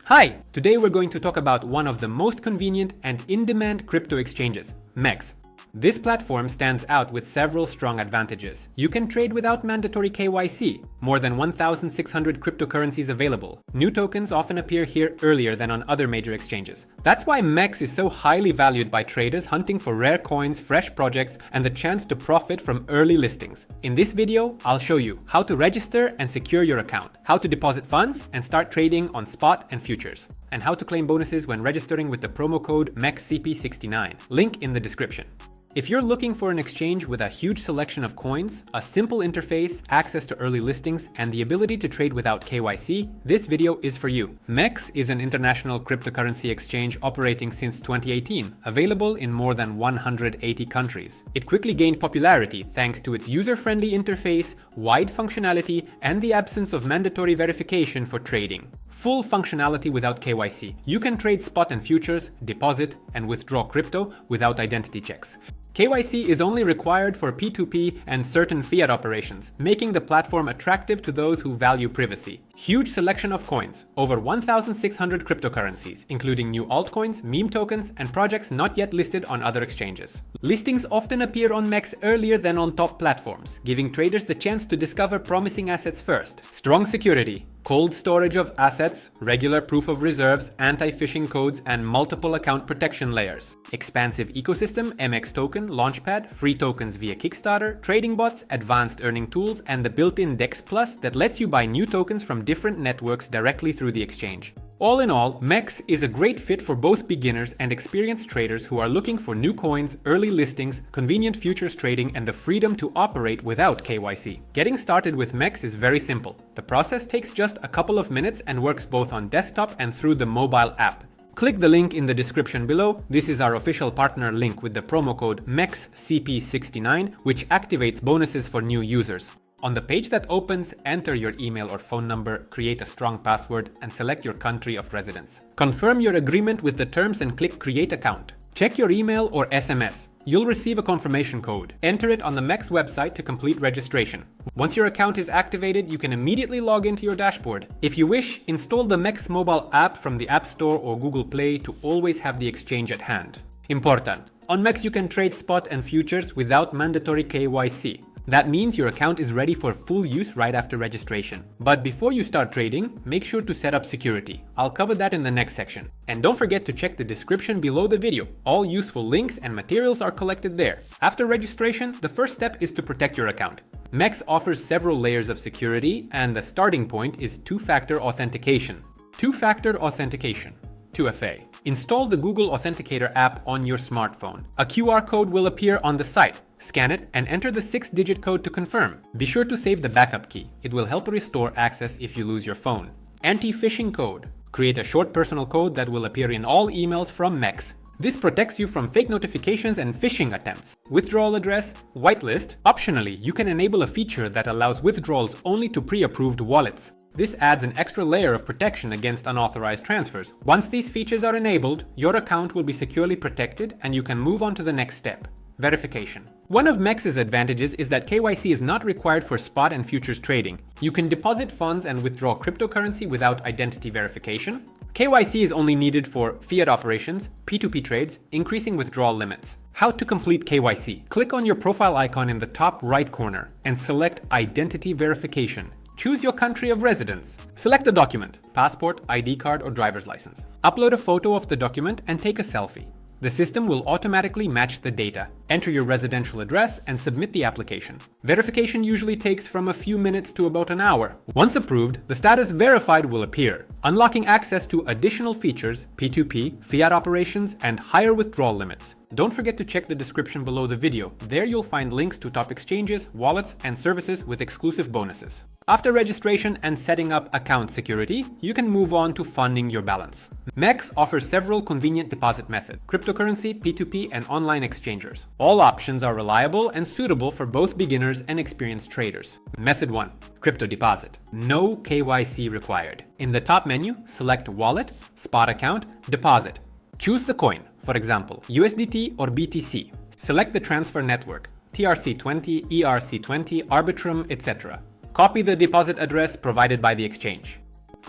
Hi! Today we're going to talk about one of the most convenient and in-demand crypto exchanges, MEXC. This platform stands out with several strong advantages. You can trade without mandatory KYC, more than 1,600 cryptocurrencies available. New tokens often appear here earlier than on other major exchanges. That's why MEXC is so highly valued by traders hunting for rare coins, fresh projects, and the chance to profit from early listings. In this video, I'll show you how to register and secure your account, how to deposit funds and start trading on spot and futures, and how to claim bonuses when registering with the promo code MEXCP69. Link in the description. If you're looking for an exchange with a huge selection of coins, a simple interface, access to early listings, and the ability to trade without KYC, this video is for you. MEXC is an international cryptocurrency exchange operating since 2018, available in more than 180 countries. It quickly gained popularity thanks to its user-friendly interface, wide functionality, and the absence of mandatory verification for trading. Full functionality without KYC. You can trade spot and futures, deposit, and withdraw crypto without identity checks. KYC is only required for P2P and certain fiat operations, making the platform attractive to those who value privacy. Huge selection of coins, over 1,600 cryptocurrencies, including new altcoins, meme tokens, and projects not yet listed on other exchanges. Listings often appear on MEXC earlier than on top platforms, giving traders the chance to discover promising assets first. Strong security, cold storage of assets, regular proof of reserves, anti-phishing codes, and multiple account protection layers. Expansive ecosystem, MEXC token, Launchpad, free tokens via Kickstarter, trading bots, advanced earning tools, and the built-in DEX Plus that lets you buy new tokens from different networks directly through the exchange. All in all, MEXC is a great fit for both beginners and experienced traders who are looking for new coins, early listings, convenient futures trading, and the freedom to operate without KYC. Getting started with MEXC is very simple. The process takes just a couple of minutes and works both on desktop and through the mobile app. Click the link in the description below. This is our official partner link with the promo code MEXCP69, which activates bonuses for new users. On the page that opens, enter your email or phone number, create a strong password, and select your country of residence. Confirm your agreement with the terms and click Create Account. Check your email or SMS. You'll receive a confirmation code. Enter it on the MEXC website to complete registration. Once your account is activated, you can immediately log into your dashboard. If you wish, install the MEXC mobile app from the App Store or Google Play to always have the exchange at hand. Important: on MEXC you can trade spot and futures without mandatory KYC. That means your account is ready for full use right after registration. But before you start trading, make sure to set up security. I'll cover that in the next section. And don't forget to check the description below the video. All useful links and materials are collected there. After registration, the first step is to protect your account. MEXC offers several layers of security, and the starting point is two-factor authentication. Two-factor authentication, 2FA. Install the Google Authenticator app on your smartphone. A QR code will appear on the site. Scan it and enter the 6-digit code to confirm. Be sure to save the backup key. It will help restore access if you lose your phone. Anti-phishing code. Create a short personal code that will appear in all emails from MEXC. This protects you from fake notifications and phishing attempts. Withdrawal address, whitelist. Optionally, you can enable a feature that allows withdrawals only to pre-approved wallets. This adds an extra layer of protection against unauthorized transfers. Once these features are enabled, your account will be securely protected and you can move on to the next step. Verification. One of MEXC's advantages is that KYC is not required for spot and futures trading. You can deposit funds and withdraw cryptocurrency without identity verification. KYC is only needed for fiat operations, P2P trades, increasing withdrawal limits. How to complete KYC? Click on your profile icon in the top right corner and select Identity Verification. Choose your country of residence. Select a document, passport, ID card, or driver's license. Upload a photo of the document and take a selfie. The system will automatically match the data. Enter your residential address and submit the application. Verification usually takes from a few minutes to about an hour. Once approved, the status verified will appear, unlocking access to additional features, P2P, fiat operations, and higher withdrawal limits. Don't forget to check the description below the video. There you'll find links to top exchanges, wallets, and services with exclusive bonuses. After registration and setting up account security, you can move on to funding your balance. MEXC offers several convenient deposit methods: cryptocurrency, P2P, and online exchangers. All options are reliable and suitable for both beginners and experienced traders. Method 1. Crypto deposit. No KYC required. In the top menu, select Wallet, Spot Account, Deposit. Choose the coin, for example, USDT or BTC. Select the transfer network, TRC20, ERC20, Arbitrum, etc. Copy the deposit address provided by the exchange.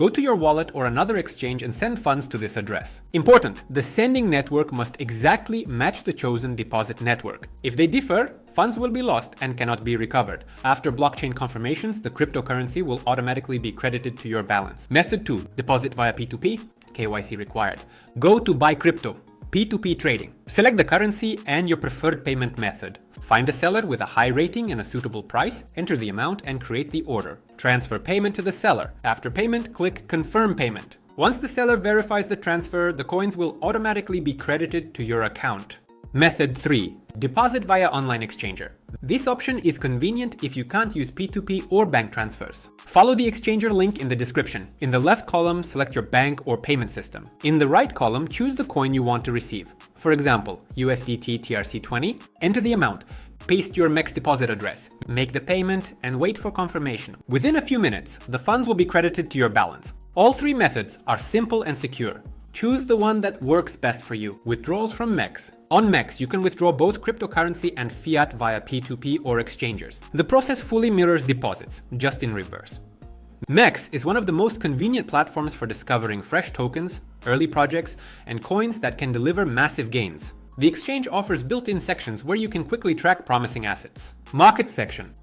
Go to your wallet or another exchange and send funds to this address. Important: the sending network must exactly match the chosen deposit network. If they differ, funds will be lost and cannot be recovered. After blockchain confirmations, the cryptocurrency will automatically be credited to your balance. Method 2. Deposit via P2P. KYC required. Go to Buy Crypto. P2P trading. Select the currency and your preferred payment method. Find a seller with a high rating and a suitable price, enter the amount and create the order. Transfer payment to the seller. After payment, click Confirm Payment. Once the seller verifies the transfer, the coins will automatically be credited to your account. Method 3. Deposit via online exchanger. This option is convenient if you can't use P2P or bank transfers. Follow the exchanger link in the description. In the left column, select your bank or payment system. In the right column, choose the coin you want to receive. For example, USDT TRC20. Enter the amount. Paste your MEXC deposit address. Make the payment and wait for confirmation. Within a few minutes, the funds will be credited to your balance. All three methods are simple and secure. Choose the one that works best for you. Withdrawals from MEXC. On MEXC, you can withdraw both cryptocurrency and fiat via P2P or exchangers. The process fully mirrors deposits, just in reverse. MEXC is one of the most convenient platforms for discovering fresh tokens, early projects, and coins that can deliver massive gains. The exchange offers built-in sections where you can quickly track promising assets. Market section.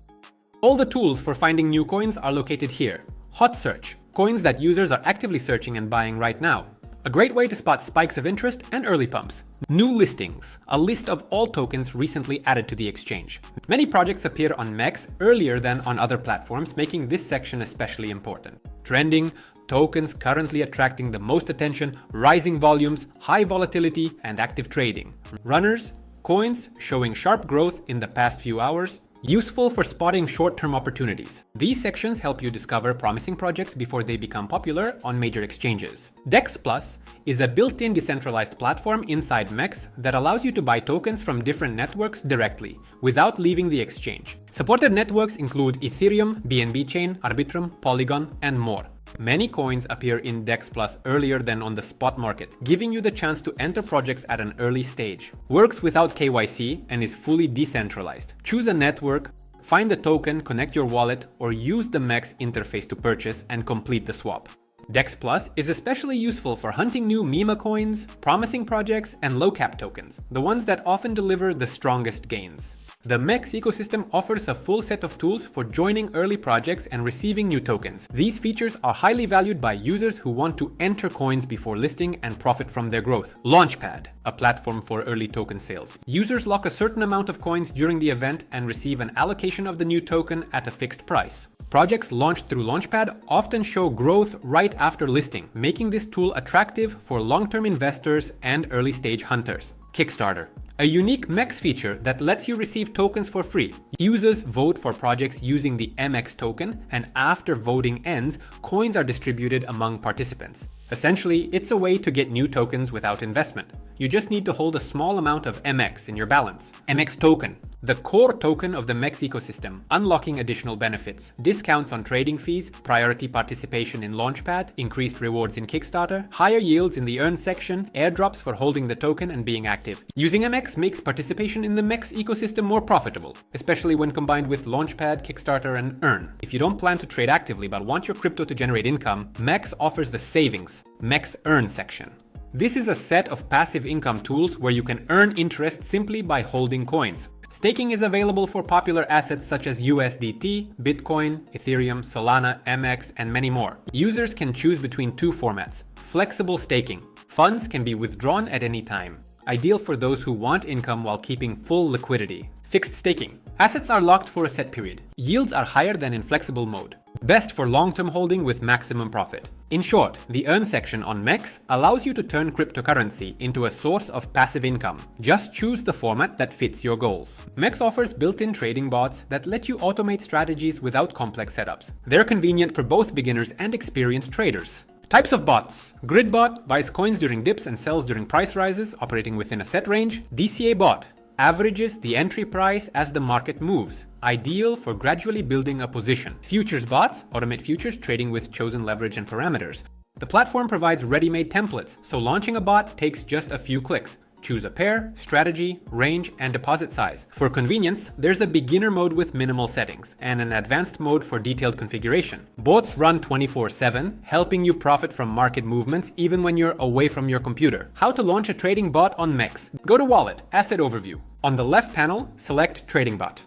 All the tools for finding new coins are located here. Hot search. Coins that users are actively searching and buying right now. A great way to spot spikes of interest and early pumps. New listings, a list of all tokens recently added to the exchange. Many projects appear on MEXC earlier than on other platforms, making this section especially important. Trending, tokens currently attracting the most attention, rising volumes, high volatility, and active trading. Runners, coins showing sharp growth in the past few hours. Useful for spotting short-term opportunities. These sections help you discover promising projects before they become popular on major exchanges. DEX Plus is a built-in decentralized platform inside MEXC that allows you to buy tokens from different networks directly, without leaving the exchange. Supported networks include Ethereum, BNB Chain, Arbitrum, Polygon, and more. Many coins appear in DEX Plus earlier than on the spot market, giving you the chance to enter projects at an early stage. Works without KYC and is fully decentralized. Choose a network, find the token, connect your wallet, or use the MEXC interface to purchase and complete the swap. DEX Plus is especially useful for hunting new meme coins, promising projects, and low-cap tokens, the ones that often deliver the strongest gains. The MEXC ecosystem offers a full set of tools for joining early projects and receiving new tokens. These features are highly valued by users who want to enter coins before listing and profit from their growth. Launchpad, a platform for early token sales. Users lock a certain amount of coins during the event and receive an allocation of the new token at a fixed price. Projects launched through Launchpad often show growth right after listing, making this tool attractive for long-term investors and early-stage hunters. Kickstarter. A unique MEXC feature that lets you receive tokens for free. Users vote for projects using the MX token, and after voting ends, coins are distributed among participants. Essentially, it's a way to get new tokens without investment. You just need to hold a small amount of MX in your balance. MX token, the core token of the MEXC ecosystem, unlocking additional benefits, discounts on trading fees, priority participation in Launchpad, increased rewards in Kickstarter, higher yields in the earn section, airdrops for holding the token and being active. Using MX makes participation in the MEXC ecosystem more profitable, especially when combined with Launchpad, Kickstarter, and earn. If you don't plan to trade actively but want your crypto to generate income, MEXC offers the savings, MEXC earn section. This is a set of passive income tools where you can earn interest simply by holding coins. Staking is available for popular assets such as USDT, Bitcoin, Ethereum, Solana, MX, and many more. Users can choose between two formats. Flexible staking. Funds can be withdrawn at any time. Ideal for those who want income while keeping full liquidity. Fixed staking. Assets are locked for a set period. Yields are higher than in flexible mode. Best for long-term holding with maximum profit. In short, the earn section on MEXC allows you to turn cryptocurrency into a source of passive income. Just choose the format that fits your goals. MEXC offers built-in trading bots that let you automate strategies without complex setups. They're convenient for both beginners and experienced traders. Types of bots. Grid bot buys coins during dips and sells during price rises, operating within a set range. DCA bot averages the entry price as the market moves. Ideal for gradually building a position. Futures bots automate futures trading with chosen leverage and parameters. The platform provides ready-made templates, so launching a bot takes just a few clicks. Choose a pair, strategy, range, and deposit size. For convenience, there's a beginner mode with minimal settings and an advanced mode for detailed configuration. Bots run 24/7, helping you profit from market movements even when you're away from your computer. How to launch a trading bot on MEXC. Go to Wallet, Asset Overview. On the left panel, select Trading Bot.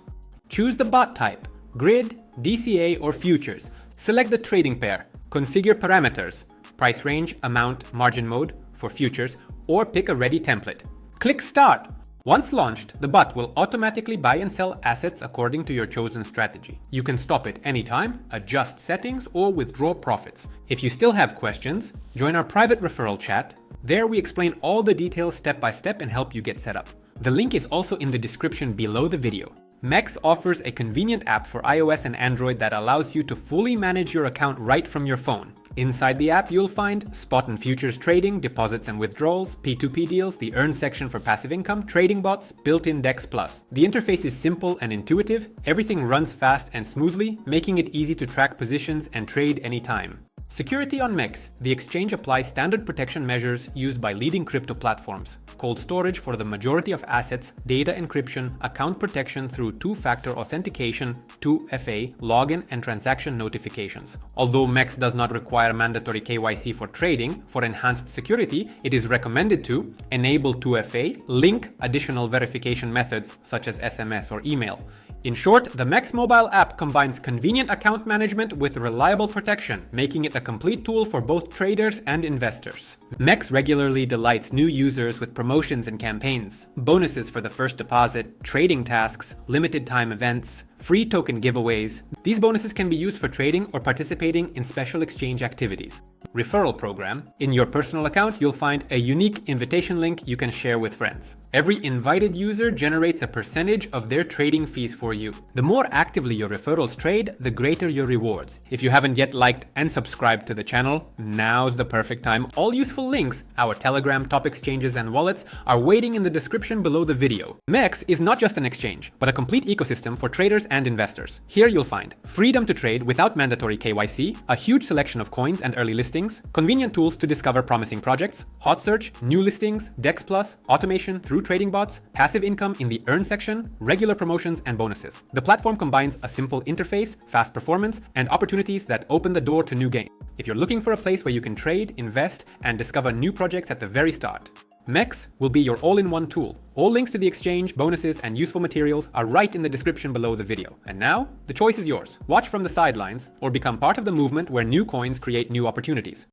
Choose the bot type, grid, DCA, or futures. Select the trading pair. Configure parameters, price range, amount, margin mode for futures, or pick a ready template. Click Start. Once launched, the bot will automatically buy and sell assets according to your chosen strategy. You can stop it anytime, adjust settings, or withdraw profits. If you still have questions, join our private referral chat. There we explain all the details step by step and help you get set up. The link is also in the description below the video. MEXC offers a convenient app for iOS and Android that allows you to fully manage your account right from your phone. Inside the app, you'll find spot and futures trading, deposits and withdrawals, P2P deals, the earn section for passive income, trading bots, built-in DEX Plus. The interface is simple and intuitive, everything runs fast and smoothly, making it easy to track positions and trade anytime. Security on MEXC. The exchange applies standard protection measures used by leading crypto platforms. Cold storage for the majority of assets, data encryption, account protection through two-factor authentication, 2FA, login and transaction notifications. Although MEXC does not require mandatory KYC for trading, for enhanced security, it is recommended to enable 2FA, link additional verification methods such as SMS or email. In short, the MEXC mobile app combines convenient account management with reliable protection, making it a complete tool for both traders and investors. MEXC regularly delights new users with promotions and campaigns, bonuses for the first deposit, trading tasks, limited time events, free token giveaways. These bonuses can be used for trading or participating in special exchange activities. Referral program. In your personal account, you'll find a unique invitation link you can share with friends. Every invited user generates a percentage of their trading fees for you. The more actively your referrals trade, the greater your rewards. If you haven't yet liked and subscribed to the channel, now's the perfect time. All useful links, our Telegram, top exchanges, and wallets are waiting in the description below the video. MEXC is not just an exchange, but a complete ecosystem for traders and investors. Here you'll find freedom to trade without mandatory KYC, a huge selection of coins and early listings, convenient tools to discover promising projects, hot search, new listings, DEX Plus, automation through trading bots, passive income in the earn section, regular promotions and bonuses. The platform combines a simple interface, fast performance, and opportunities that open the door to new gains. If you're looking for a place where you can trade, invest, and discover new projects at the very start, MEXC will be your all-in-one tool. All links to the exchange, bonuses, and useful materials are right in the description below the video. And now, the choice is yours. Watch from the sidelines or become part of the movement where new coins create new opportunities.